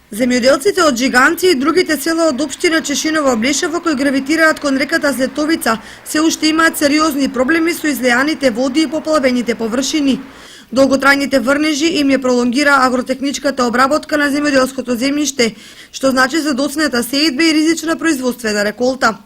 Земјоделците од Жиганци и другите села од општина Чешиново Блешево кои гравитираат кон реката Злетовица се уште имаат сериозни проблеми со излеаните води и поплавените површини. Долготрајните врнежи им ја пролонгира агротехничката обработка на земјоделското земјиште, што значи задоцната сеидба и ризична производствена реколта.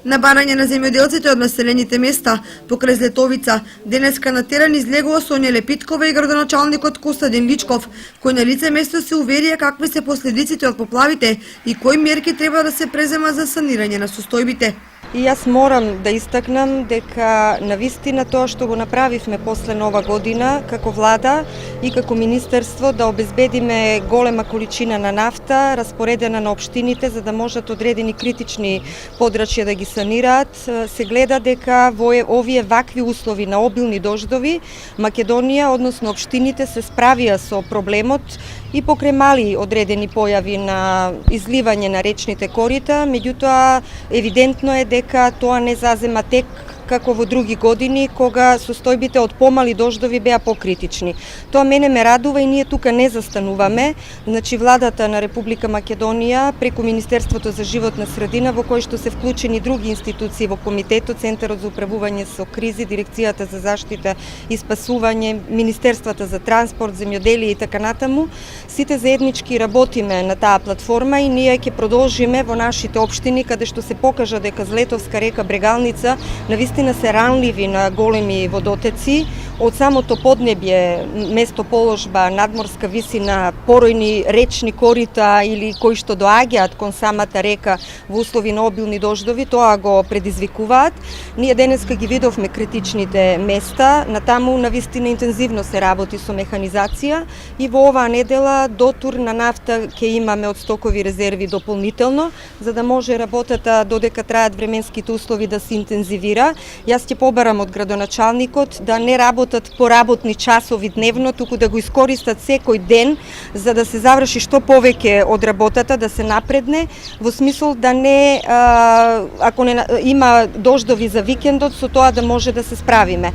На барање на земјоделците од населените места покрај Злетовица денеска натеран излегува Сонја Лепиткова и градоначалникот Костадин Личков, кој на лице место се уверија какви се последиците од поплавите и кои мерки треба да се презема за санирање на состојбите. И јас морам да истакнам дека навистина тоа што го направивме после Нова година како влада и како министерство да обезбедиме голема количина на нафта распоредена на општините за да можат одредени критични подрачја да ги санираат, се гледа дека во овие вакви услови на обилни дождови Македонија, односно општините се справија со проблемот и покрај мали одредени појави на изливање на речните корита, меѓутоа евидентно е дека тоа не зазема тек како во други години, кога состојбите од помали дождови беа покритични. Тоа мене ме радува и ние тука не застануваме. Значи, владата на Република Македонија, преку Министерството за животна средина, во кој што се вклучени други институции во комитетот, Центарот за управување со кризи, Дирекцијата за заштита и спасување, Министерствата за транспорт, земјоделие и така натаму, сите заеднички работиме на таа платформа и ние ќе продолжиме во нашите општини, каде што се покажа дека Злетовска река Брегалница навистина се ранливи на големи водотеци. Од самото поднебје, местоположба, надморска висина, поројни речни корита или кои што доаѓаат кон самата река во услови на обилни дождови, тоа го предизвикуваат. Ние денеска ги видовме критичните места, натаму навистина интензивно се работи со механизација и во оваа недела дотур на нафта ќе имаме од стокови резерви дополнително, за да може работата додека траат временските услови да се интензивира. Јас ќе побарам од градоначалникот да не работат по работни часови дневно, туку да го искористат секој ден за да се заврши што повеќе од работата, да се напредне, во смисол да не, ако не има дождови за викендот, со тоа да може да се справиме.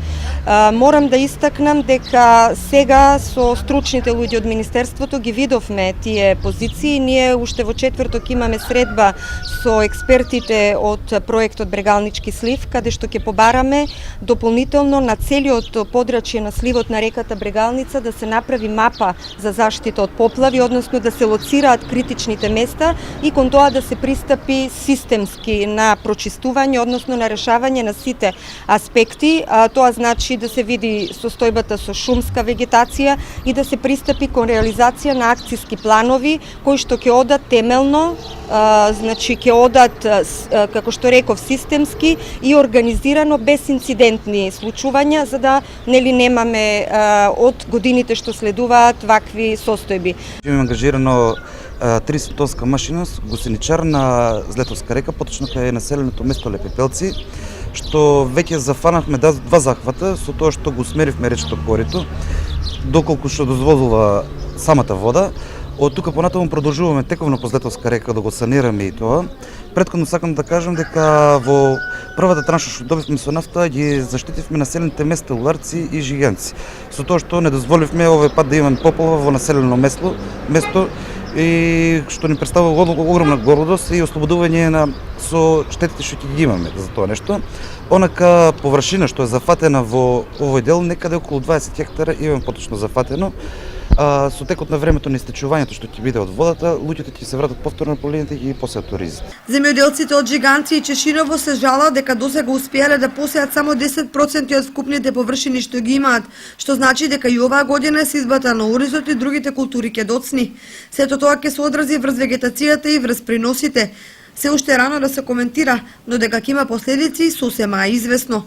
Морам да истакнам дека сега со стручните луѓе од Министерството ги видовме тие позиции. Ние уште во четврток имаме средба со експертите од проектот Брегалнички слив, каде што ќе побараме дополнително на целиот подрачје на сливот на реката Брегалница да се направи мапа за заштита од поплави, односно да се лоцираат критичните места и кон тоа да се пристапи системски на прочистување, односно на решавање на сите аспекти. Тоа значи да се види состојбата со шумска вегетација и да се пристапи кон реализација на акциски планови кои што ќе одат темелно, значи ќе одат, како што реков, системски и организирано без инцидентни случувања, за да нели немаме од годините што следуваат вакви состојби. Имаме ангажирано 30 тонска машина гусеничар на Злетовска река, поточно кај населеното место Лепепелци, што веќе зафанавме два захвата со тоа што го смеривме речното корито, доколку што дозволува самата вода. Од тука понатаму продолжуваме тековно по Злетовска река да го санираме и тоа. Претходно сакам да кажам дека во првата транша што добивме со нафта ги заштитивме населените места Уларци и Жиганци. Со тоа што не дозволивме овој пат да имаме поплава во населено место и што ни представува огромна гордост и ослободување со штетите што ќе ги имаме за тоа нешто. Онака површина што е зафатена во овој дел некаде околу 20 хектара имаме поточно зафатено. Со текот на времето на истечувањето што ќе биде од водата, луѓето ќе се вратат повторно по линијата и ги посеат ризите. Земјоделците од Жиганци и Чешиново се жалат дека досега успеале да посеат само 10% од вкупните површини што ги имаат, што значи дека и оваа година сеидбата на оризот и другите култури ќе доцни. Сето тоа ќе се одрази врз вегетацијата и врз приносите. Се уште рано да се коментира, но дека ќе има последици сосема известно.